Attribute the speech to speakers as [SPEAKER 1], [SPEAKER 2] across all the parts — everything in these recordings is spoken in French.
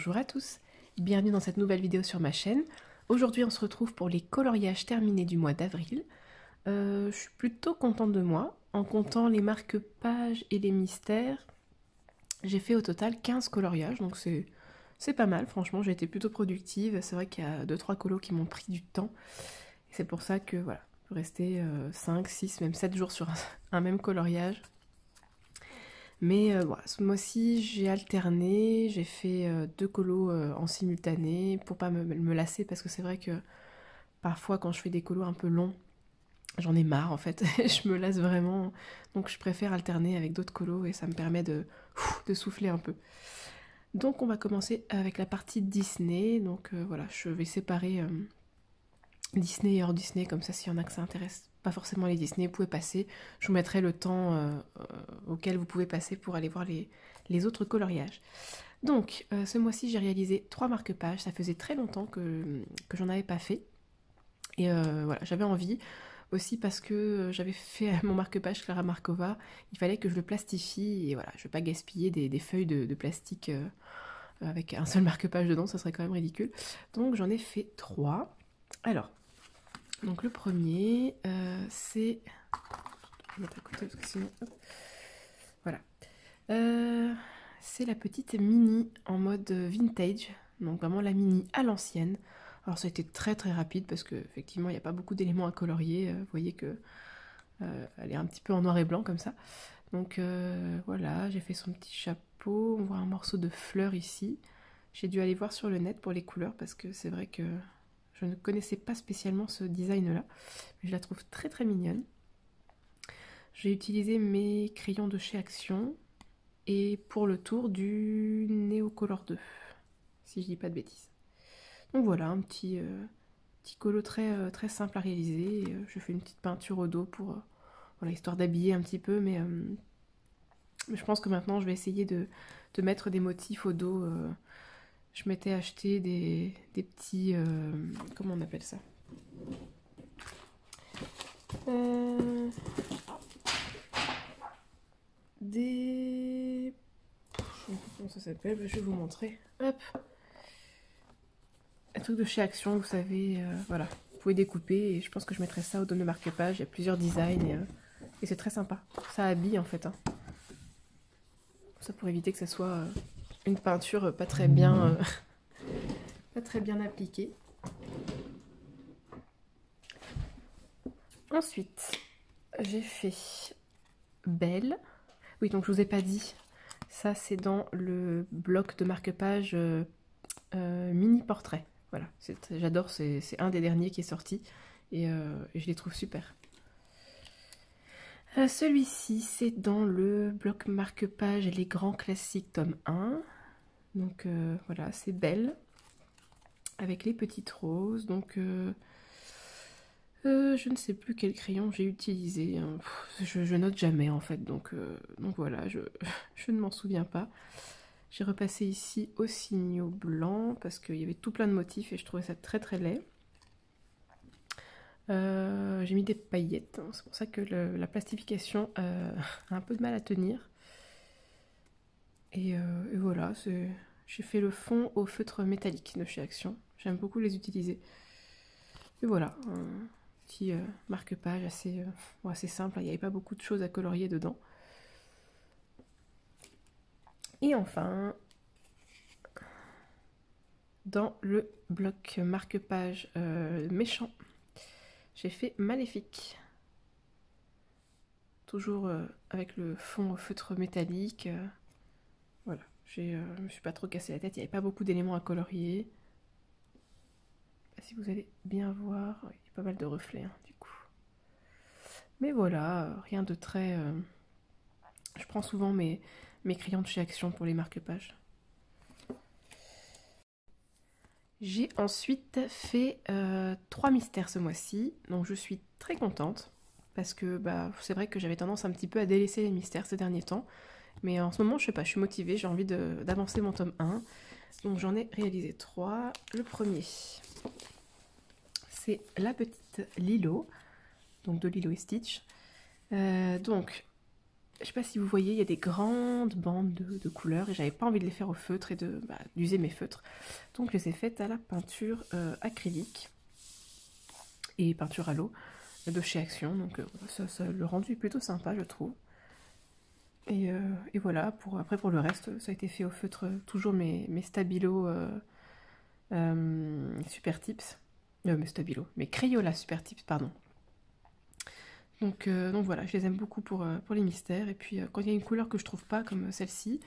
[SPEAKER 1] Bonjour à tous, bienvenue dans cette nouvelle vidéo sur ma chaîne. Aujourd'hui on se retrouve pour les coloriages terminés du mois d'avril. Je suis plutôt contente de moi. En comptant les marque-pages et les mystères, j'ai fait au total 15 coloriages, donc c'est pas mal. Franchement, j'ai été plutôt productive. C'est vrai qu'il y a 2-3 colos qui m'ont pris du temps. C'est pour ça que voilà, je peux rester 5, 6, même 7 jours sur un même coloriage. Mais voilà, ce mois-ci, j'ai alterné, j'ai fait 2 colos en simultané pour pas me lasser, parce que c'est vrai que parfois quand je fais des colos un peu longs, j'en ai marre en fait, je me lasse vraiment, donc je préfère alterner avec d'autres colos et ça me permet de souffler un peu. Donc on va commencer avec la partie Disney, donc voilà, je vais séparer Disney et hors Disney, comme ça s'il y en a que ça intéresse pas forcément les Disney, vous pouvez passer. Je vous mettrai le temps auquel vous pouvez passer pour aller voir les autres coloriages. Donc ce mois-ci j'ai réalisé 3 marque-pages, ça faisait très longtemps que j'en avais pas fait. Et voilà, j'avais envie, aussi parce que j'avais fait mon marque-page Clara Markova, il fallait que je le plastifie, et voilà, je vais pas gaspiller des feuilles de plastique avec un seul marque-page dedans, ça serait quand même ridicule. Donc j'en ai fait 3. Alors, donc le premier, c'est... Je vais mettre à côté parce que sinon... Hop. Voilà. C'est la petite mini en mode vintage. Donc vraiment la mini à l'ancienne. Alors ça a été très très rapide parce qu'effectivement il n'y a pas beaucoup d'éléments à colorier. Vous voyez que elle est un petit peu en noir et blanc comme ça. Donc voilà, j'ai fait son petit chapeau. On voit un morceau de fleur ici. J'ai dû aller voir sur le net pour les couleurs parce que c'est vrai que je ne connaissais pas spécialement ce design-là, mais je la trouve très très mignonne. J'ai utilisé mes crayons de chez Action et pour le tour du Neocolor 2, si je dis pas de bêtises. Donc voilà, un petit colo très simple à réaliser. Je fais une petite peinture au dos pour voilà, histoire d'habiller un petit peu, mais je pense que maintenant je vais essayer de mettre des motifs au dos. Je m'étais acheté des petits... comment on appelle ça, des... Je sais pas comment ça s'appelle, je vais vous montrer. Hop, un truc de chez Action, vous savez, voilà. Vous pouvez découper et je pense que je mettrai ça au dos de marque-page. Il y a plusieurs designs et c'est très sympa. Ça habille en fait. Hein. Ça pour éviter que ça soit une peinture pas très bien, pas très bien appliquée. Ensuite, j'ai fait Belle. Oui, donc je vous ai pas dit. Ça, c'est dans le bloc de marque-page mini portrait. Voilà, j'adore, c'est un des derniers qui est sorti et je les trouve super. Celui-ci, c'est dans le bloc marque-page Les Grands Classiques tome 1. Donc voilà, c'est Belle avec les petites roses. Donc je ne sais plus quel crayon j'ai utilisé. Hein. Je note jamais en fait, donc voilà, je ne m'en souviens pas. J'ai repassé ici au signaux blanc parce qu'il y avait tout plein de motifs et je trouvais ça très très laid. J'ai mis des paillettes, hein. C'est pour ça que la plastification a un peu de mal à tenir. Et voilà, j'ai fait le fond au feutre métallique de chez Action. J'aime beaucoup les utiliser. Et voilà, un petit marque-page assez simple. Il n'y avait pas beaucoup de choses à colorier dedans. Et enfin, dans le bloc marque-page méchant, j'ai fait Maléfique. Toujours avec le fond au feutre métallique. Voilà, je me suis pas trop cassé la tête, il n'y avait pas beaucoup d'éléments à colorier. Si vous allez bien voir, il y a pas mal de reflets hein, du coup. Mais voilà, rien de très... Je prends souvent mes crayons de chez Action pour les marque-pages. J'ai ensuite fait 3 mystères ce mois-ci, donc je suis très contente. Parce que bah, c'est vrai que j'avais tendance un petit peu à délaisser les mystères ces derniers temps. Mais en ce moment, je sais pas, je suis motivée, j'ai envie d'avancer mon tome 1. Donc j'en ai réalisé 3. Le premier, c'est la petite Lilo, donc de Lilo et Stitch. Donc je sais pas si vous voyez, il y a des grandes bandes de couleurs et j'avais pas envie de les faire au feutre et d'user mes feutres. Donc je les ai faites à la peinture acrylique et peinture à l'eau de chez Action. Donc le rendu est plutôt sympa, je trouve. Et voilà, après pour le reste, ça a été fait au feutre, toujours mes Stabilo Super Tips. Mes Stabilo, mes Crayola Super Tips, pardon. Donc voilà, je les aime beaucoup pour les mystères. Et puis quand il y a une couleur que je trouve pas, comme celle-ci,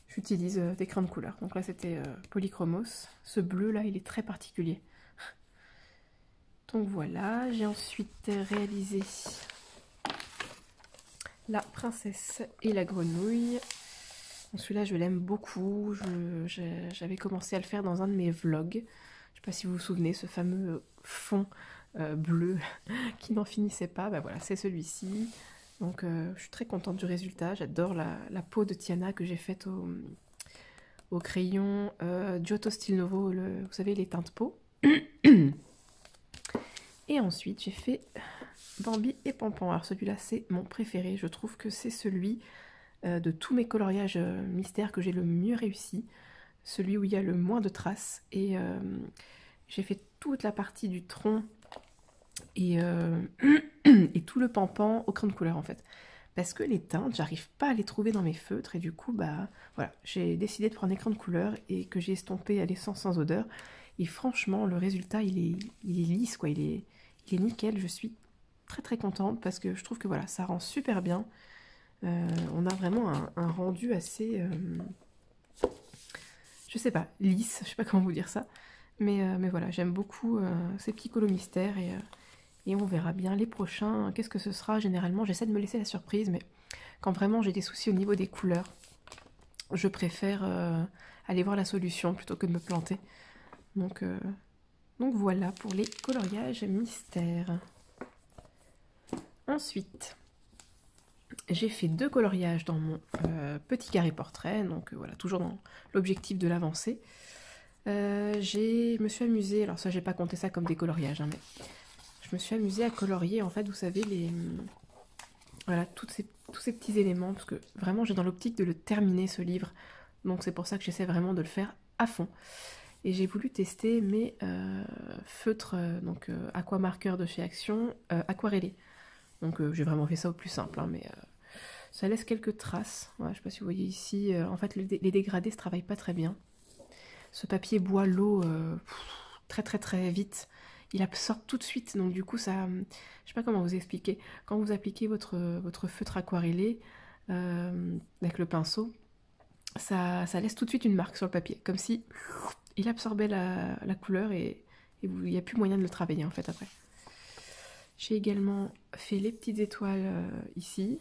[SPEAKER 1] j'utilise des crayons de couleur. Donc là c'était Polychromos. Ce bleu là, il est très particulier. Donc voilà, j'ai ensuite réalisé la princesse et la grenouille. Celui-là, je l'aime beaucoup. J'avais commencé à le faire dans un de mes vlogs. Je ne sais pas si vous vous souvenez, ce fameux fond bleu qui n'en finissait pas. Bah voilà, c'est celui-ci. Donc, je suis très contente du résultat. J'adore la peau de Tiana que j'ai faite au crayon Giotto Stile Novo, vous savez, les teintes peau. Et ensuite, j'ai fait Bambi et Pampan. Alors celui-là, c'est mon préféré. Je trouve que c'est celui de tous mes coloriages mystères que j'ai le mieux réussi. Celui où il y a le moins de traces. Et j'ai fait toute la partie du tronc et, et tout le Pampan au crayon de couleur en fait. Parce que les teintes, j'arrive pas à les trouver dans mes feutres. Et du coup, bah voilà, j'ai décidé de prendre un crayon de couleur et que j'ai estompé à l'essence sans odeur. Et franchement, le résultat, il est lisse, quoi. Il est nickel. Je suis très très contente parce que je trouve que voilà, ça rend super bien. On a vraiment un rendu assez, je sais pas, lisse, je sais pas comment vous dire ça. Mais voilà, j'aime beaucoup ces petits colos mystères et on verra bien les prochains. Qu'est-ce que ce sera? Généralement, j'essaie de me laisser la surprise, mais quand vraiment j'ai des soucis au niveau des couleurs, je préfère aller voir la solution plutôt que de me planter. Donc voilà pour les coloriages mystères. Ensuite, j'ai fait 2 coloriages dans mon petit carré portrait, donc voilà, toujours dans l'objectif de l'avancée. Je me suis amusée, alors ça j'ai pas compté ça comme des coloriages, hein, mais je me suis amusée à colorier en fait, vous savez, voilà, tous ces petits éléments, parce que vraiment j'ai dans l'optique de le terminer ce livre, donc c'est pour ça que j'essaie vraiment de le faire à fond. Et j'ai voulu tester mes feutres, donc aquamarqueurs de chez Action, aquarellés. Donc j'ai vraiment fait ça au plus simple, hein, mais ça laisse quelques traces. Ouais, je ne sais pas si vous voyez ici, en fait les dégradés ne se travaillent pas très bien. Ce papier boit l'eau très très très vite. Il absorbe tout de suite, donc du coup ça, je sais pas comment vous expliquer. Quand vous appliquez votre feutre aquarellé avec le pinceau, ça laisse tout de suite une marque sur le papier, comme si il absorbait la couleur et il n'y a plus moyen de le travailler en fait après. J'ai également fait les petites étoiles ici.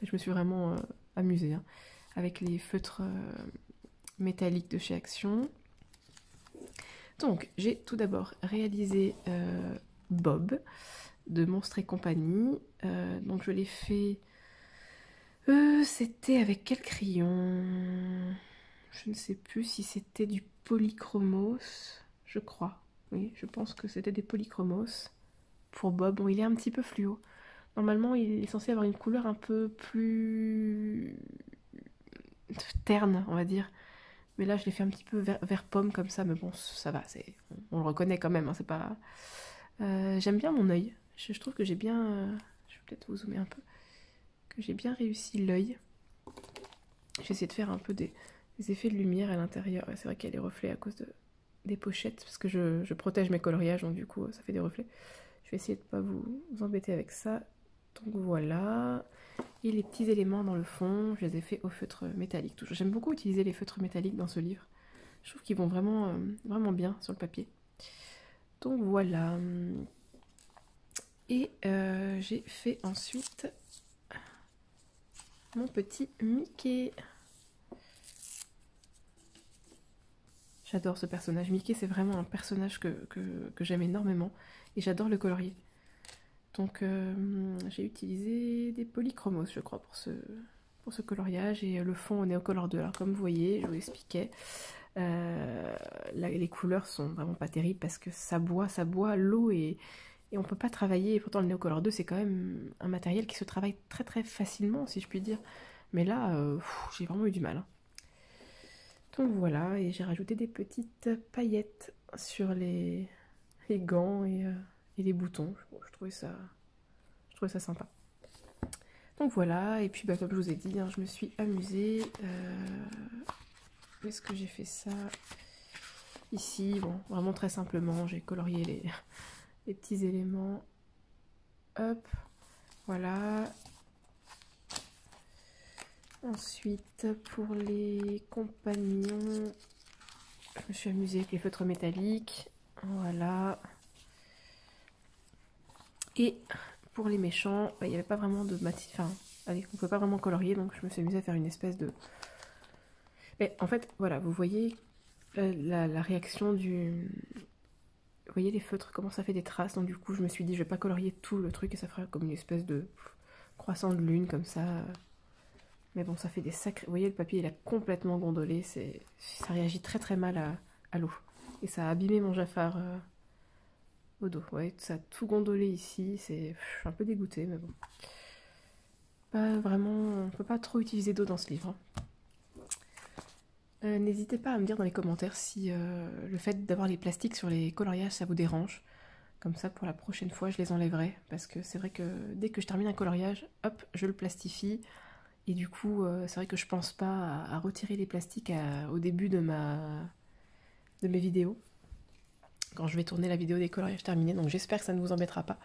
[SPEAKER 1] Je me suis vraiment amusée hein, avec les feutres métalliques de chez Action. Donc, j'ai tout d'abord réalisé Bob de Monstres et compagnie. Donc, je l'ai fait... c'était avec quel crayon? Je ne sais plus si c'était du Polychromos, je crois. Oui, je pense que c'était des Polychromos. Pour Bob, bon, il est un petit peu fluo. Normalement, il est censé avoir une couleur un peu plus terne, on va dire. Mais là, je l'ai fait un petit peu vert pomme comme ça, mais bon, ça va, on le reconnaît quand même, hein, c'est pas... j'aime bien mon œil. Je trouve que j'ai bien... je vais peut-être vous zoomer un peu. Que j'ai bien réussi l'œil. J'ai essayé de faire un peu des effets de lumière à l'intérieur. C'est vrai qu'il y a des reflets à cause des pochettes, parce que je protège mes coloriages, donc du coup, ça fait des reflets. Je vais essayer de ne pas vous embêter avec ça. Donc voilà. Et les petits éléments dans le fond, je les ai fait au feutre métallique. J'aime beaucoup utiliser les feutres métalliques dans ce livre. Je trouve qu'ils vont vraiment, vraiment bien sur le papier. Donc voilà. Et j'ai fait ensuite mon petit Mickey. J'adore ce personnage. Mickey, c'est vraiment un personnage que j'aime énormément. Et j'adore le colorier. Donc j'ai utilisé des polychromos, je crois, pour ce coloriage. Et le fond au Neocolor 2. Alors comme vous voyez, je vous expliquais, les couleurs sont vraiment pas terribles parce que ça boit l'eau et Et on peut pas travailler, et pourtant le Neocolor 2 c'est quand même un matériel qui se travaille très très facilement si je puis dire. Mais là, j'ai vraiment eu du mal. Hein. Donc voilà, et j'ai rajouté des petites paillettes sur les gants et les boutons. Bon, je trouvais ça sympa. Donc voilà, et puis bah, comme je vous ai dit, hein, je me suis amusée. Où est-ce que j'ai fait ça? Ici, bon, vraiment très simplement, j'ai colorié les petits éléments. Hop, voilà. Ensuite, pour les compagnons, je me suis amusée avec les feutres métalliques. Voilà. Et pour les méchants, il n'y avait pas vraiment de matière. Enfin, allez, on ne pouvait pas vraiment colorier, donc je me suis amusée à faire une espèce de. Mais en fait, voilà, vous voyez la réaction du. Vous voyez les feutres, comment ça fait des traces. Donc du coup, je me suis dit, je vais pas colorier tout le truc et ça fera comme une espèce de croissant de lune comme ça. Mais bon, ça fait des sacrés. Vous voyez, le papier, il a complètement gondolé. Ça réagit très très mal à l'eau. Et ça a abîmé mon Jafar au dos. Ouais, ça a tout gondolé ici. Je suis un peu dégoûtée, mais bon. Pas vraiment. On peut pas trop utiliser d'eau dans ce livre. N'hésitez pas à me dire dans les commentaires si le fait d'avoir les plastiques sur les coloriages, ça vous dérange. Comme ça, pour la prochaine fois, je les enlèverai. Parce que c'est vrai que dès que je termine un coloriage, hop, je le plastifie. Et du coup, c'est vrai que je pense pas à retirer les plastiques au début de mes vidéos. Quand je vais tourner la vidéo des coloriages terminés. Donc j'espère que ça ne vous embêtera pas.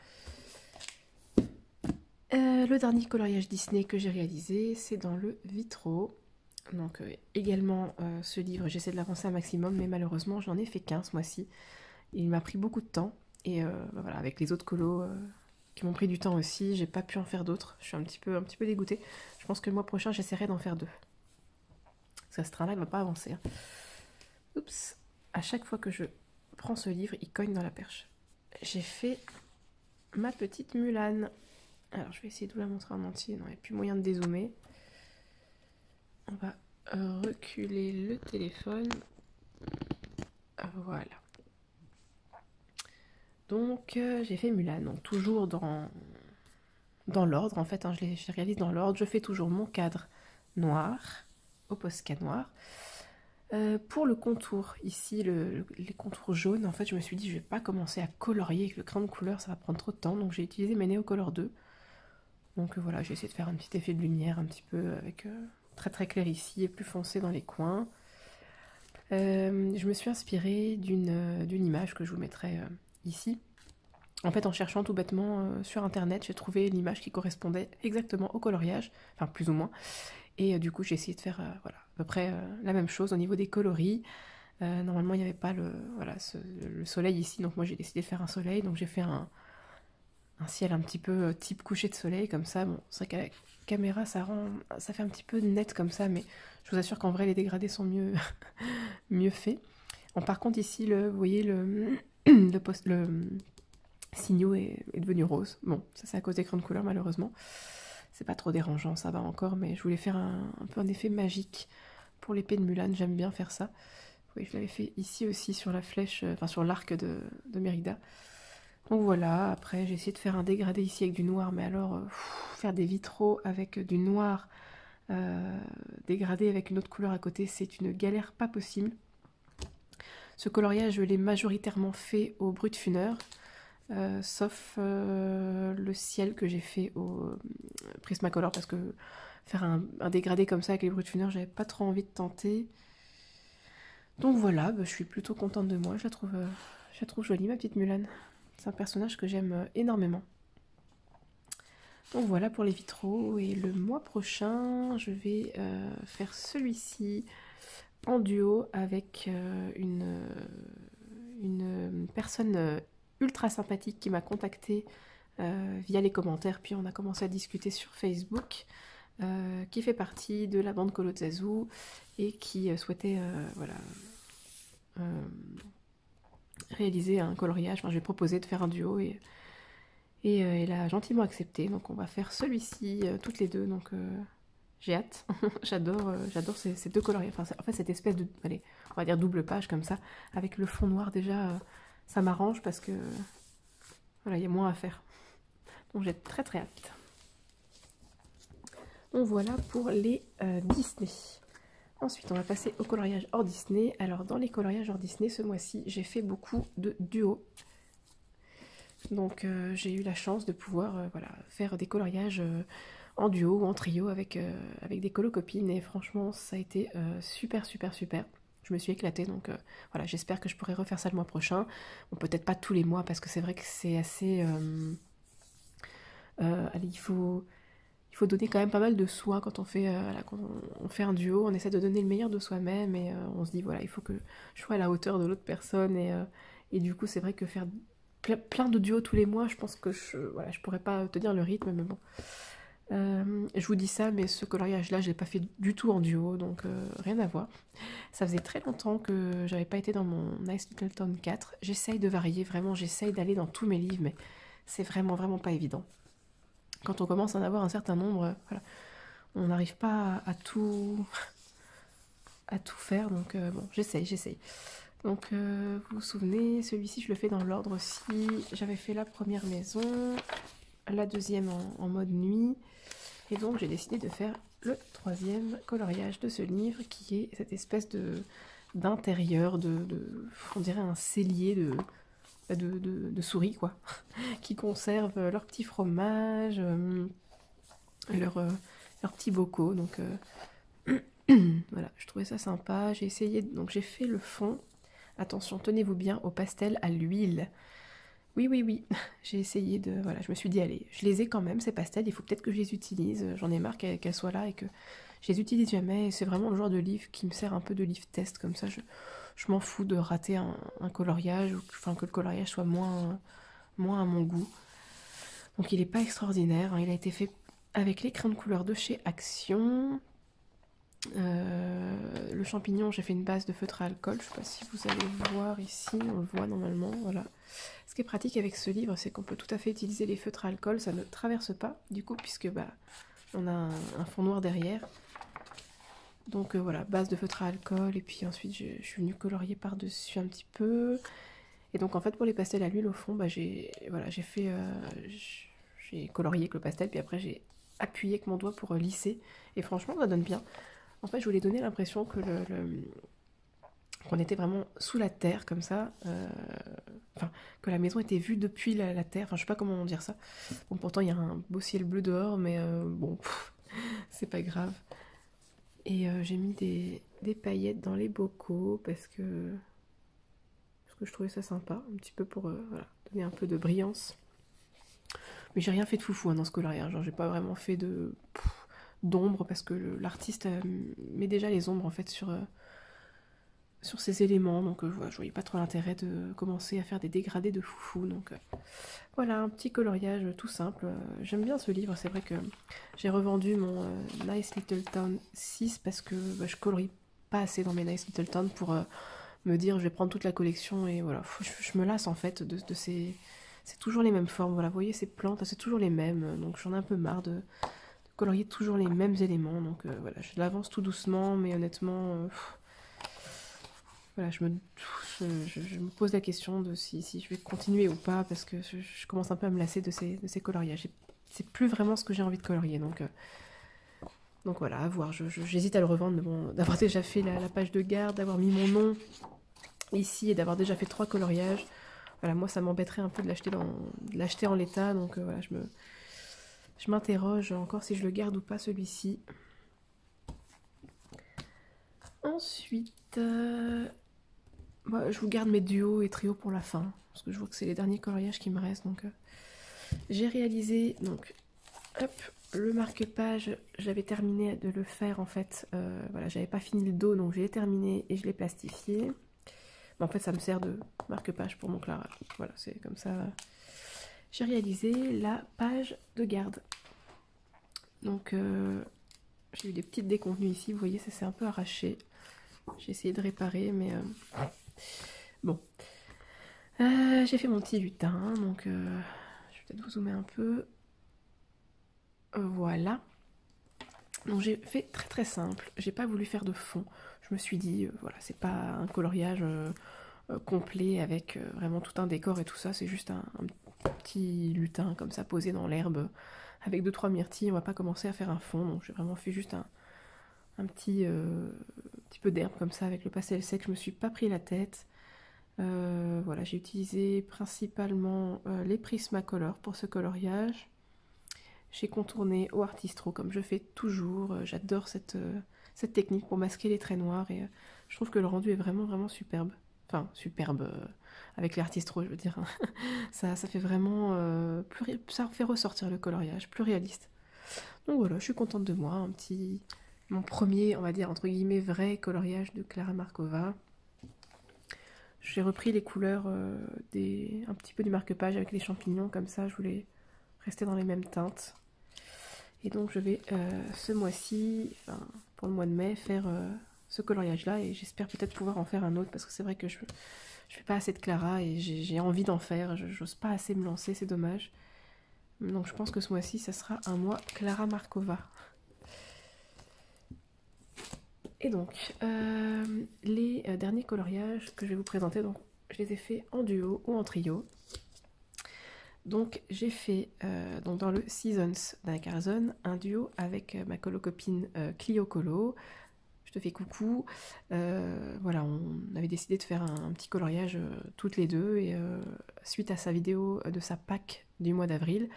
[SPEAKER 1] Le dernier coloriage Disney que j'ai réalisé, c'est dans le Vitro. Donc également, ce livre, j'essaie de l'avancer un maximum. Mais malheureusement, j'en ai fait qu'un ce mois-ci. Il m'a pris beaucoup de temps. Et voilà, avec les autres colos qui m'ont pris du temps aussi, j'ai pas pu en faire d'autres. Je suis un petit peu dégoûtée. Je pense que le mois prochain, j'essaierai d'en faire 2. Parce que ce train-là, il va pas avancer. Hein. Oups. À chaque fois que je prends ce livre, il cogne dans la perche. J'ai fait ma petite Mulan. Alors, je vais essayer de vous la montrer en entier. Non, il n'y a plus moyen de dézoomer. On va reculer le téléphone. Voilà. Donc, j'ai fait Mulan. Donc, toujours dans l'ordre, en fait. Hein, je les réalise dans l'ordre. Je fais toujours mon cadre noir au Posca noir. Pour le contour, ici, les contours jaunes, en fait, je me suis dit, je vais pas commencer à colorier avec le crayon de couleur, ça va prendre trop de temps. Donc, j'ai utilisé mes Neocolor 2. Donc, voilà, j'ai essayé de faire un petit effet de lumière, un petit peu avec très très clair ici et plus foncé dans les coins. Je me suis inspirée d'une image que je vous mettrai ici. En fait, en cherchant tout bêtement sur internet, j'ai trouvé l'image qui correspondait exactement au coloriage, enfin plus ou moins. Et du coup, j'ai essayé de faire voilà, à peu près la même chose au niveau des coloris. Normalement, il n'y avait pas le soleil ici, donc moi j'ai décidé de faire un soleil. Donc j'ai fait un ciel un petit peu type coucher de soleil, comme ça. Bon, c'est vrai qu'à la caméra, ça fait un petit peu net comme ça, mais je vous assure qu'en vrai, les dégradés sont mieux faits. Bon, par contre, ici, vous voyez, le signaux est devenu rose. Bon, ça c'est à cause des crayons de couleur, malheureusement. C'est pas trop dérangeant, ça va encore, mais je voulais faire un peu un effet magique pour l'épée de Mulan, j'aime bien faire ça. Oui, je l'avais fait ici aussi sur la flèche, enfin sur l'arc de Mérida. Donc voilà, après j'ai essayé de faire un dégradé ici avec du noir, mais alors faire des vitraux avec du noir dégradé avec une autre couleur à côté, c'est une galère pas possible. Ce coloriage, je l'ai majoritairement fait au Brutfunner. Sauf le ciel que j'ai fait au Prismacolor, parce que faire un dégradé comme ça avec les Brutfunner, j'avais pas trop envie de tenter. Donc voilà, je suis plutôt contente de moi, je la trouve jolie ma petite Mulan. C'est un personnage que j'aime énormément. Donc voilà pour les vitraux, et le mois prochain, je vais faire celui-ci en duo avec une personne ultra sympathique qui m'a contactée via les commentaires, puis on a commencé à discuter sur Facebook, qui fait partie de la bande Colo de Zazu et qui souhaitait voilà, réaliser un coloriage. Enfin, je lui ai proposé de faire un duo et elle a gentiment accepté. Donc on va faire celui-ci toutes les deux. Donc j'ai hâte. j'adore ces deux coloriages. Enfin, en fait, cette espèce de, allez, on va dire double page comme ça, avec le fond noir déjà, ça m'arrange parce que voilà, il y a moins à faire. Donc j'ai très très hâte. Donc voilà pour les Disney. Ensuite, on va passer au coloriage hors Disney. Alors, dans les coloriages hors Disney, ce mois-ci, j'ai fait beaucoup de duos. Donc, j'ai eu la chance de pouvoir voilà, faire des coloriages en duo ou en trio avec des colo-copines. Et franchement, ça a été super, super, super. Je me suis éclatée, donc voilà, j'espère que je pourrai refaire ça le mois prochain. Bon, peut-être pas tous les mois, parce que c'est vrai que c'est assez... allez, il faut donner quand même pas mal de soi quand on fait, quand on fait un duo. On essaie de donner le meilleur de soi-même et on se dit, voilà, il faut que je sois à la hauteur de l'autre personne. Et du coup, c'est vrai que faire plein de duos tous les mois, je pense que je pourrais pas tenir le rythme, mais bon. Je vous dis ça, mais ce coloriage-là, je l'ai pas fait du tout en duo, donc rien à voir. Ça faisait très longtemps que j'avais pas été dans mon Nice Little Town 4. J'essaye de varier, vraiment, j'essaye d'aller dans tous mes livres, mais c'est vraiment, vraiment pas évident. Quand on commence à en avoir un certain nombre, voilà, on n'arrive pas à tout faire, donc bon, j'essaye. Donc vous vous souvenez, celui-ci je le fais dans l'ordre aussi. J'avais fait la première maison, la deuxième en mode nuit, et donc j'ai décidé de faire le troisième coloriage de ce livre qui est cette espèce d'intérieur, on dirait un cellier de souris quoi, qui conservent leur petit fromage, leurs petits bocaux, donc voilà, je trouvais ça sympa. J'ai essayé, donc j'ai fait le fond. Attention, tenez-vous bien au pastel à l'huile. Oui, oui, oui, j'ai essayé de... Voilà, je me suis dit, allez, je les ai quand même, ces pastels, il faut peut-être que je les utilise. J'en ai marre qu'elles soient là et que je les utilise jamais. C'est vraiment le genre de livre qui me sert un peu de livre test, comme ça, je m'en fous de rater un coloriage, ou enfin, que le coloriage soit moins à mon goût. Donc il n'est pas extraordinaire, hein. Il a été fait avec les crayons de couleur de chez Action. Le champignon, j'ai fait une base de feutre à alcool. Je ne sais pas si vous allez voir ici, on le voit normalement. Voilà. Ce qui est pratique avec ce livre, c'est qu'on peut tout à fait utiliser les feutres à alcool, ça ne traverse pas du coup, puisque on a un fond noir derrière. Donc voilà, base de feutre à alcool, et puis ensuite je suis venue colorier par-dessus un petit peu. Et donc en fait pour les pastels à l'huile au fond, j'ai colorié avec le pastel, puis après j'ai appuyé avec mon doigt pour lisser. Et franchement ça donne bien. En fait je voulais donner l'impression que qu'on était vraiment sous la terre comme ça, que la maison était vue depuis la terre, je sais pas comment dire ça. Bon pourtant il y a un beau ciel bleu dehors, mais bon, c'est pas grave. Et j'ai mis des paillettes dans les bocaux parce que je trouvais ça sympa, un petit peu pour voilà, donner un peu de brillance. Mais j'ai rien fait de foufou hein, dans ce coloriage, genre j'ai pas vraiment fait d'ombre parce que l'artiste met déjà les ombres en fait sur ces éléments, donc je voyais pas trop l'intérêt de commencer à faire des dégradés de foufou, donc voilà, un petit coloriage tout simple. J'aime bien ce livre, c'est vrai que j'ai revendu mon Nice Little Town 6 parce que je colorie pas assez dans mes Nice Little Town pour me dire je vais prendre toute la collection, et voilà, je me lasse en fait de ces... C'est toujours les mêmes formes, voilà, vous voyez ces plantes, c'est toujours les mêmes, donc j'en ai un peu marre de colorier toujours les mêmes éléments, donc voilà, je l'avance tout doucement, mais honnêtement... voilà, je me pose la question de si je vais continuer ou pas, parce que je commence un peu à me lasser de ces coloriages. C'est plus vraiment ce que j'ai envie de colorier, donc voilà, à voir. J'hésite à le revendre, mais bon, d'avoir déjà fait la page de garde, d'avoir mis mon nom ici et d'avoir déjà fait 3 coloriages, voilà, moi ça m'embêterait un peu de l'acheter en l'état, donc voilà, je m'interroge encore si je le garde ou pas celui-ci. Ensuite... je vous garde mes duos et trios pour la fin, parce que je vois que c'est les derniers coloriages qui me restent. Donc, j'ai réalisé donc, hop, le marque-page. J'avais terminé de le faire en fait. Voilà, j'avais pas fini le dos, donc j'ai terminé et je l'ai plastifié. Mais en fait, ça me sert de marque-page pour mon clarage. Voilà, c'est comme ça. J'ai réalisé la page de garde. Donc, j'ai eu des petites déconvenues ici. Vous voyez, ça s'est un peu arraché. J'ai essayé de réparer, mais bon. J'ai fait mon petit lutin, donc je vais peut-être vous zoomer un peu. Voilà. Donc j'ai fait très très simple. J'ai pas voulu faire de fond. Je me suis dit, voilà, c'est pas un coloriage complet avec vraiment tout un décor et tout ça. C'est juste petit lutin comme ça posé dans l'herbe avec 2-3 myrtilles. On va pas commencer à faire un fond, donc j'ai vraiment fait juste un petit peu d'herbe comme ça avec le pastel sec. Je me suis pas pris la tête. Voilà, j'ai utilisé principalement les Prismacolor pour ce coloriage. J'ai contourné au Artistro comme je fais toujours. J'adore cette technique pour masquer les traits noirs et je trouve que le rendu est vraiment superbe. Enfin, superbe avec les Artistro, je veux dire. Ça fait vraiment... ça fait ressortir le coloriage, plus réaliste. Donc voilà, je suis contente de moi. Mon premier, on va dire, entre guillemets, vrai coloriage de Klara Markova. J'ai repris les couleurs un petit peu du marque-page avec les champignons, comme ça, je voulais rester dans les mêmes teintes. Et donc je vais ce mois-ci, enfin, pour le mois de mai, faire ce coloriage-là et j'espère peut-être pouvoir en faire un autre parce que c'est vrai que je fais pas assez de Klara et j'ai envie d'en faire, j'ose pas assez me lancer, c'est dommage. Donc je pense que ce mois-ci, ça sera un mois Klara Markova. Et donc, les derniers coloriages que je vais vous présenter, donc, je les ai faits en duo ou en trio. Donc j'ai fait donc dans le Seasons d'Anna Carzon un duo avec ma colo-copine Clio Colo. Je te fais coucou. Voilà, on avait décidé de faire un petit coloriage toutes les deux et suite à sa vidéo de sa Pâques du mois d'avril,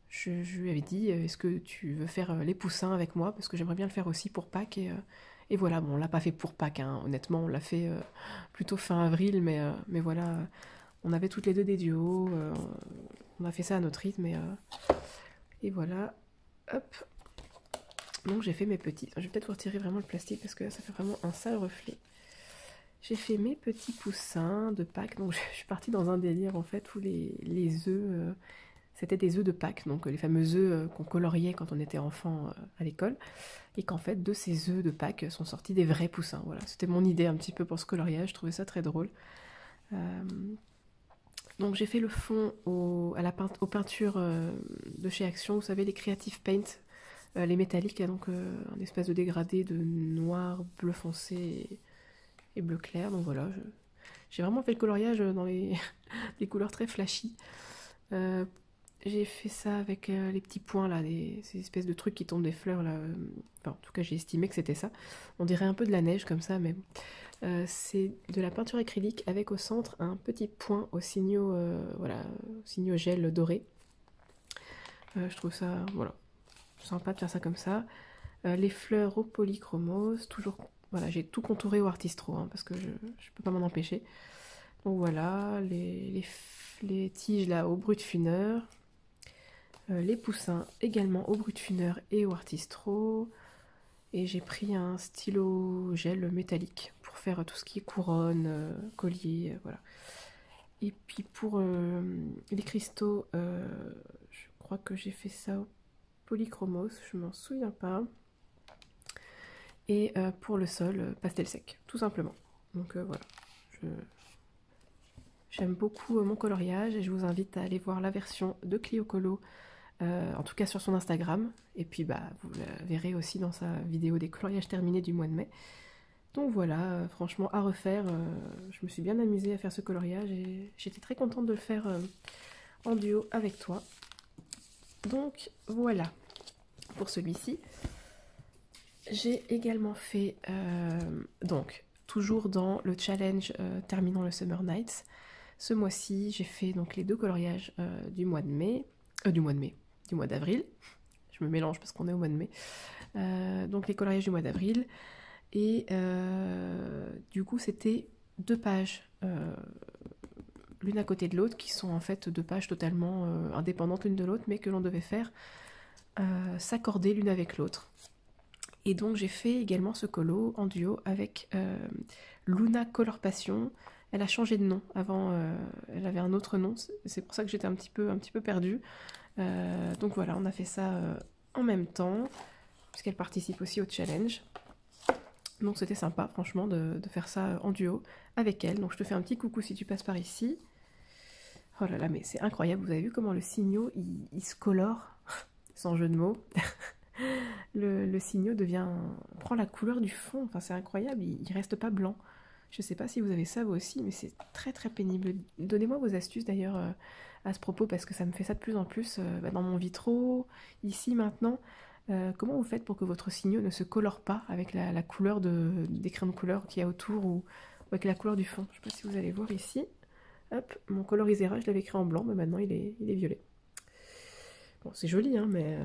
[SPEAKER 1] je lui avais dit est-ce que tu veux faire les poussins avec moi parce que j'aimerais bien le faire aussi pour Pâques et voilà, bon on l'a pas fait pour Pâques, hein, honnêtement on l'a fait plutôt fin avril mais voilà, on avait toutes les deux des duos, on a fait ça à notre rythme et voilà, hop. Donc j'ai fait mes petits, je vais peut-être vous retirer vraiment le plastique parce que là, ça fait vraiment un sale reflet. J'ai fait mes petits poussins de Pâques, donc je suis partie dans un délire en fait où les œufs, c'était des œufs de Pâques, donc les fameux œufs qu'on coloriait quand on était enfant à l'école, et qu'en fait de ces œufs de Pâques sont sortis des vrais poussins. Voilà, c'était mon idée un petit peu pour ce coloriage, je trouvais ça très drôle. Donc j'ai fait le fond aux peintures de chez Action, vous savez les Creative Paint, les métalliques, donc un espèce de dégradé de noir, bleu foncé et bleu clair. Donc voilà, j'ai vraiment fait le coloriage dans les couleurs très flashy. J'ai fait ça avec les petits points là, ces espèces de trucs qui tombent des fleurs là. Enfin, en tout cas j'ai estimé que c'était ça. On dirait un peu de la neige comme ça, mais c'est de la peinture acrylique avec au centre un petit point au signaux, voilà, signaux gel doré. Je trouve ça, voilà, sympa de faire ça comme ça. Les fleurs au polychromose, toujours, voilà, j'ai tout contouré au Artistro hein, parce que je peux pas m'en empêcher. Donc voilà, les tiges là au Brutfunner, les poussins également au Brutfunner et au Artistro. Et j'ai pris un stylo gel métallique pour faire tout ce qui est couronne, collier, voilà. Et puis pour les cristaux, je crois que j'ai fait ça au polychromos, je m'en souviens pas. Et pour le sol, pastel sec, tout simplement. Donc voilà, j'aime beaucoup mon coloriage et je vous invite à aller voir la version de Clio Colo, en tout cas sur son Instagram. Et puis bah vous la verrez aussi dans sa vidéo des coloriages terminés du mois de mai. Donc voilà, franchement à refaire, je me suis bien amusée à faire ce coloriage et j'étais très contente de le faire en duo avec toi. Donc voilà pour celui-ci. J'ai également fait, donc toujours dans le challenge terminant le Summer Nights, ce mois-ci j'ai fait donc les deux coloriages du mois d'avril. Je me mélange parce qu'on est au mois de mai. Donc les coloriages du mois d'avril. Et du coup c'était 2 pages l'une à côté de l'autre qui sont en fait 2 pages totalement indépendantes l'une de l'autre mais que l'on devait faire s'accorder l'une avec l'autre. Et donc j'ai fait également ce colo en duo avec Luna Color Passion. Elle a changé de nom, avant elle avait un autre nom, c'est pour ça que j'étais un petit peu perdue. Donc voilà, on a fait ça en même temps puisqu'elle participe aussi au challenge. Donc c'était sympa franchement de faire ça en duo avec elle. Donc je te fais un petit coucou si tu passes par ici. Oh là là, mais c'est incroyable, vous avez vu comment le signaux il se colore, sans jeu de mots. Le signaux prend la couleur du fond, enfin c'est incroyable, il reste pas blanc. Je sais pas si vous avez ça vous aussi, mais c'est très très pénible. Donnez-moi vos astuces d'ailleurs à ce propos, parce que ça me fait ça de plus en plus dans mon vitro, ici maintenant. Comment vous faites pour que votre signaux ne se colore pas avec la couleur des crayons de couleur qu'il y a autour, ou avec la couleur du fond? Je sais pas si vous allez voir ici. Hop, mon colorisera, je l'avais écrit en blanc, mais maintenant il est violet. Bon, c'est joli, hein, mais...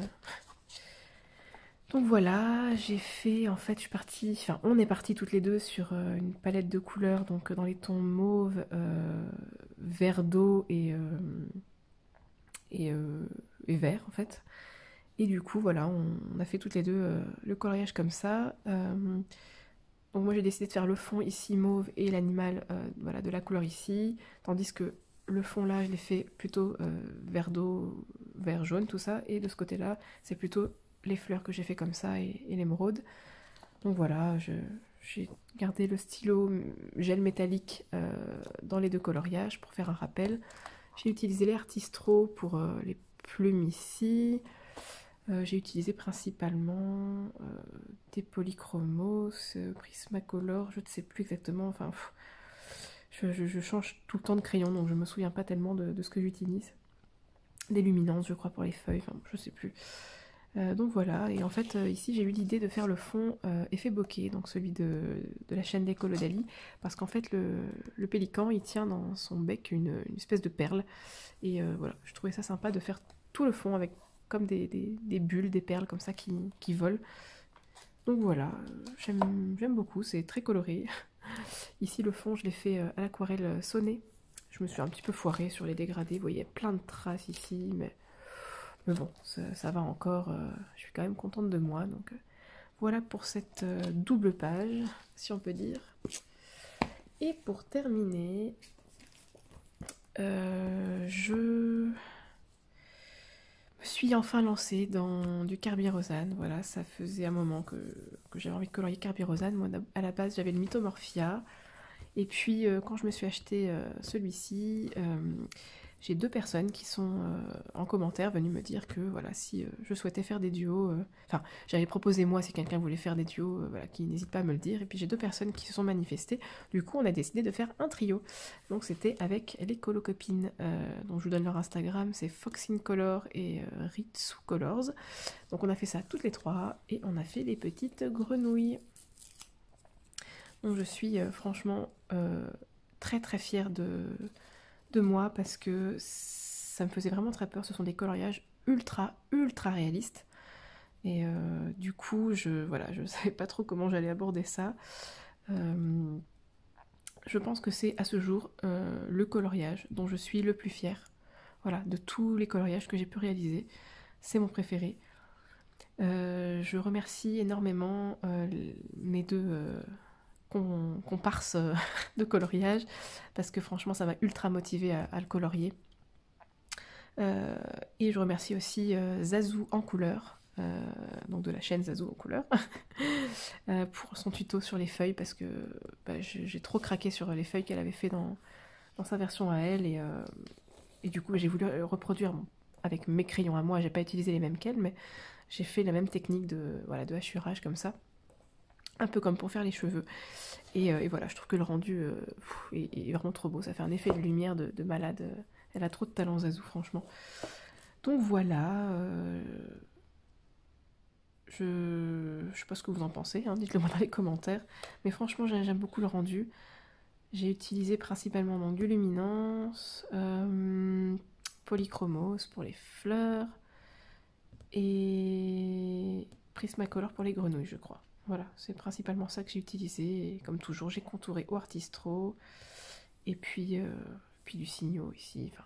[SPEAKER 1] Donc voilà, j'ai fait, en fait, je suis partie, enfin, on est partis toutes les deux sur une palette de couleurs, donc dans les tons mauve, vert d'eau et vert, en fait. Et du coup, voilà, on a fait toutes les deux le coloriage comme ça. Donc moi, j'ai décidé de faire le fond ici mauve et l'animal, voilà, de la couleur ici, tandis que le fond là, je l'ai fait plutôt vert d'eau, vert jaune, tout ça, et de ce côté-là, c'est plutôt les fleurs que j'ai fait comme ça et l'émeraude. Donc voilà, j'ai gardé le stylo gel métallique dans les deux coloriages pour faire un rappel. J'ai utilisé les Artistro pour les plumes ici. J'ai utilisé principalement des polychromos, Prismacolor, je ne sais plus exactement, enfin je change tout le temps de crayon, donc je me souviens pas tellement de ce que j'utilise. Des luminances, je crois, pour les feuilles, enfin je sais plus. Donc voilà, et en fait ici j'ai eu l'idée de faire le fond effet bokeh, donc celui de la chaîne d'Ecolo Dali, parce qu'en fait le pélican il tient dans son bec une espèce de perle, et voilà, je trouvais ça sympa de faire tout le fond avec comme des bulles, des perles comme ça qui volent. Donc voilà, j'aime beaucoup, c'est très coloré. Ici le fond je l'ai fait à l'aquarelle sonnée. Je me suis un petit peu foirée sur les dégradés, vous voyez plein de traces ici, mais bon, ça va encore, je suis quand même contente de moi. Donc voilà pour cette double page, si on peut dire. Et pour terminer, je me suis enfin lancée dans du Carbirosane. Voilà, ça faisait un moment que j'avais envie de colorier Carbirosane. Moi, à la base, j'avais le Mythomorphia. Et puis, quand je me suis acheté celui-ci, j'ai deux personnes qui sont en commentaire venues me dire que voilà, si je souhaitais faire des duos, enfin j'avais proposé moi si quelqu'un voulait faire des duos, voilà, qui n'hésite pas à me le dire, et puis j'ai deux personnes qui se sont manifestées, du coup on a décidé de faire un trio, donc c'était avec les colocopines, dont je vous donne leur Instagram, c'est Foxincolor et Ritsu Colors, donc on a fait ça toutes les trois, et on a fait les petites grenouilles. Donc je suis franchement très très fière de moi, parce que ça me faisait vraiment très peur. Ce sont des coloriages ultra réalistes, et du coup voilà, je savais pas trop comment j'allais aborder ça. Je pense que c'est à ce jour le coloriage dont je suis le plus fière. Voilà, de tous les coloriages que j'ai pu réaliser, c'est mon préféré. Je remercie énormément mes deux comparses de coloriage, parce que franchement ça m'a ultra motivée à le colorier. Et je remercie aussi Zazou en couleur, donc de la chaîne Zazou en couleur, pour son tuto sur les feuilles, parce que bah, j'ai trop craqué sur les feuilles qu'elle avait fait dans sa version à elle, et du coup j'ai voulu reproduire avec mes crayons à moi. J'ai pas utilisé les mêmes qu'elle, mais j'ai fait la même technique voilà, de hachurage comme ça, un peu comme pour faire les cheveux, et voilà, je trouve que le rendu est vraiment trop beau, ça fait un effet de lumière de malade. Elle a trop de talent, Zazou, franchement. Donc voilà, je sais pas ce que vous en pensez, hein, dites-le moi dans les commentaires, mais franchement j'aime beaucoup le rendu. J'ai utilisé principalement donc du luminance, polychromos pour les fleurs, et Prismacolor pour les grenouilles, je crois. Voilà, c'est principalement ça que j'ai utilisé, et comme toujours j'ai contouré au Artistro, et puis du Signo ici, enfin.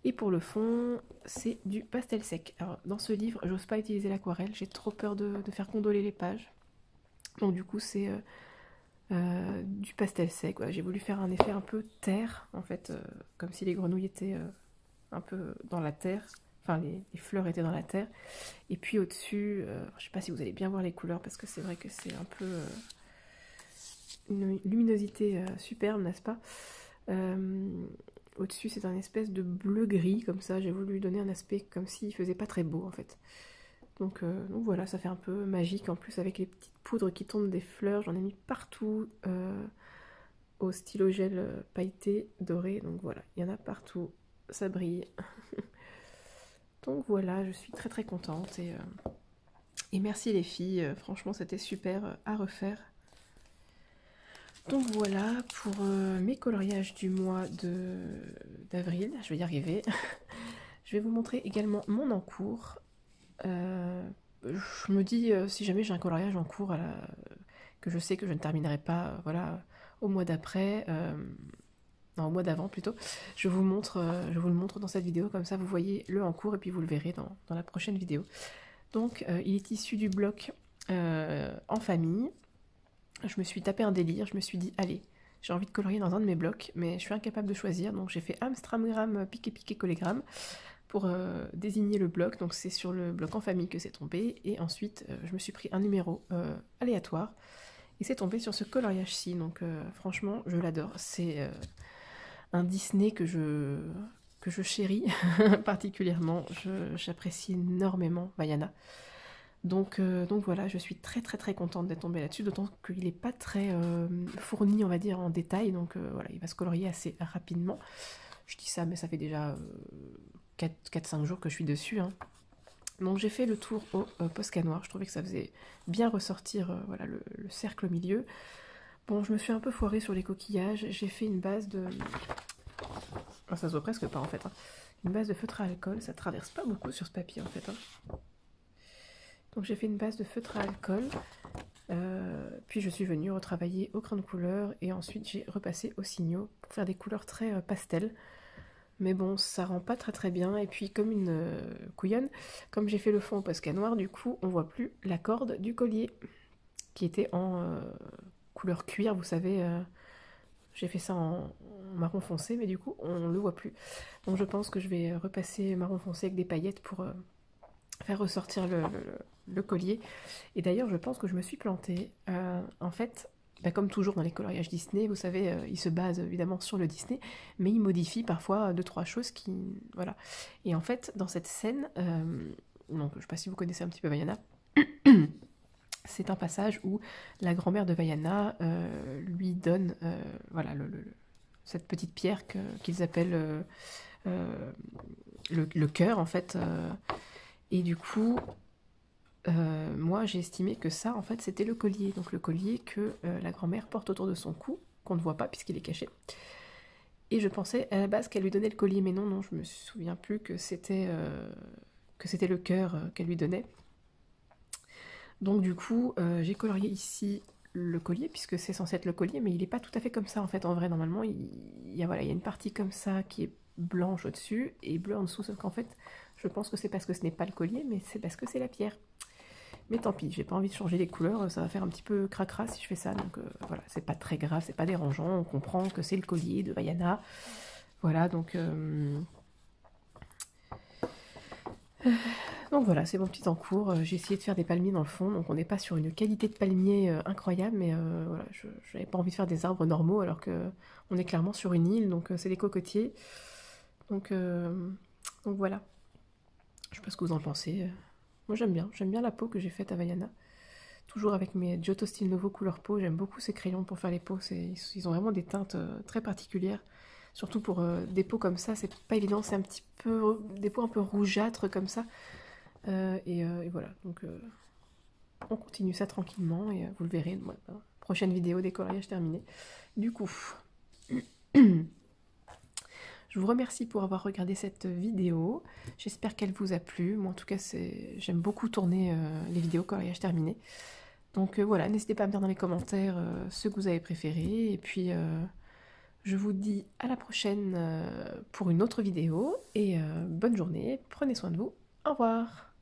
[SPEAKER 1] Et pour le fond, c'est du pastel sec. Alors dans ce livre, j'ose pas utiliser l'aquarelle, j'ai trop peur de faire gondoler les pages. Donc du coup c'est du pastel sec. Voilà, j'ai voulu faire un effet un peu terre, en fait, comme si les grenouilles étaient un peu dans la terre. Enfin, les fleurs étaient dans la terre. Et puis au-dessus, je sais pas si vous allez bien voir les couleurs, parce que c'est vrai que c'est un peu une luminosité superbe, n'est-ce pas? Au-dessus, c'est un espèce de bleu-gris, comme ça. J'ai voulu lui donner un aspect comme s'il faisait pas très beau, en fait. Donc voilà, ça fait un peu magique. En plus, avec les petites poudres qui tombent des fleurs, j'en ai mis partout. au stylo gel pailleté doré. Donc voilà, il y en a partout, ça brille. Donc voilà, je suis très contente et merci les filles, franchement c'était super à refaire. Donc voilà pour mes coloriages du mois d'avril, je vais y arriver. Je vais vous montrer également mon en cours. Je me dis, si jamais j'ai un coloriage en cours que je sais que je ne terminerai pas, voilà, au mois d'après, non, au mois d'avant plutôt, je vous le montre dans cette vidéo, comme ça vous voyez le en cours et puis vous le verrez dans la prochaine vidéo. Donc il est issu du bloc en famille. Je me suis tapé un délire, je me suis dit, allez, j'ai envie de colorier dans un de mes blocs, mais je suis incapable de choisir, donc j'ai fait Amstramgram, piqué, collégramme, pour désigner le bloc. Donc c'est sur le bloc en famille que c'est tombé, et ensuite je me suis pris un numéro aléatoire, et c'est tombé sur ce coloriage-ci, donc franchement, je l'adore. C'est un Disney que je chéris particulièrement, j'apprécie énormément Vaiana. Donc voilà, je suis très contente d'être tombée là-dessus, d'autant qu'il n'est pas très fourni, on va dire, en détail, donc voilà, il va se colorier assez rapidement. Je dis ça, mais ça fait déjà 4-5 jours que je suis dessus, hein. Donc j'ai fait le tour au Posca noir, je trouvais que ça faisait bien ressortir voilà, le cercle au milieu. Bon, je me suis un peu foirée sur les coquillages, j'ai fait une base de... Oh, ça se voit presque pas en fait, hein. Une base de feutre à alcool, ça traverse pas beaucoup sur ce papier en fait, hein. Donc j'ai fait une base de feutre à alcool, puis je suis venue retravailler au crayon de couleur et ensuite j'ai repassé au Signo pour faire des couleurs très pastel. Mais bon, ça rend pas très bien, et puis comme une couillonne, comme j'ai fait le fond au Posca noir, du coup on voit plus la corde du collier qui était en couleur cuir, vous savez, j'ai fait ça en marron foncé, mais du coup on le voit plus. Donc je pense que je vais repasser marron foncé avec des paillettes pour faire ressortir le collier. Et d'ailleurs je pense que je me suis plantée. En fait, bah, comme toujours dans les coloriages Disney, vous savez, ils se basent évidemment sur le Disney, mais ils modifient parfois 2-3 choses qui... Voilà. Et en fait, dans cette scène, donc, je ne sais pas si vous connaissez un petit peu Vaiana, c'est un passage où la grand-mère de Vaiana lui donne voilà, cette petite pierre qu'ils appellent le cœur, en fait. Et du coup, moi j'ai estimé que ça, en fait, c'était le collier. Donc le collier que la grand-mère porte autour de son cou, qu'on ne voit pas puisqu'il est caché. Et je pensais à la base qu'elle lui donnait le collier, mais non, je me souviens plus que c'était le cœur qu'elle lui donnait. Donc du coup, j'ai colorié ici le collier, puisque c'est censé être le collier, mais il n'est pas tout à fait comme ça en fait. En vrai, normalement, il y a une partie comme ça qui est blanche au-dessus et bleu en dessous, sauf qu'en fait, je pense que c'est parce que ce n'est pas le collier, mais c'est parce que c'est la pierre. Mais tant pis, j'ai pas envie de changer les couleurs, ça va faire un petit peu cracra si je fais ça, donc voilà, c'est pas très grave, c'est pas dérangeant, on comprend que c'est le collier de Vaiana. Voilà, donc voilà, c'est mon petit en cours. J'ai essayé de faire des palmiers dans le fond, donc on n'est pas sur une qualité de palmier incroyable, mais voilà, je n'avais pas envie de faire des arbres normaux alors que on est clairement sur une île, donc c'est des cocotiers. Donc voilà, je sais pas ce que vous en pensez. Moi j'aime bien la peau que j'ai faite à Vaiana. Toujours avec mes Giotto Style Novo couleur peau, j'aime beaucoup ces crayons pour faire les peaux, ils ont vraiment des teintes très particulières. Surtout pour des peaux comme ça, c'est pas évident, c'est un petit peu des peaux un peu rougeâtres comme ça. Et voilà, donc on continue ça tranquillement et vous le verrez, voilà, prochaine vidéo des coloriages terminés. Du coup, je vous remercie pour avoir regardé cette vidéo, j'espère qu'elle vous a plu. Moi en tout cas, j'aime beaucoup tourner les vidéos coloriages terminés. Donc voilà, n'hésitez pas à me dire dans les commentaires ce que vous avez préféré, et puis je vous dis à la prochaine pour une autre vidéo, et bonne journée, prenez soin de vous, au revoir.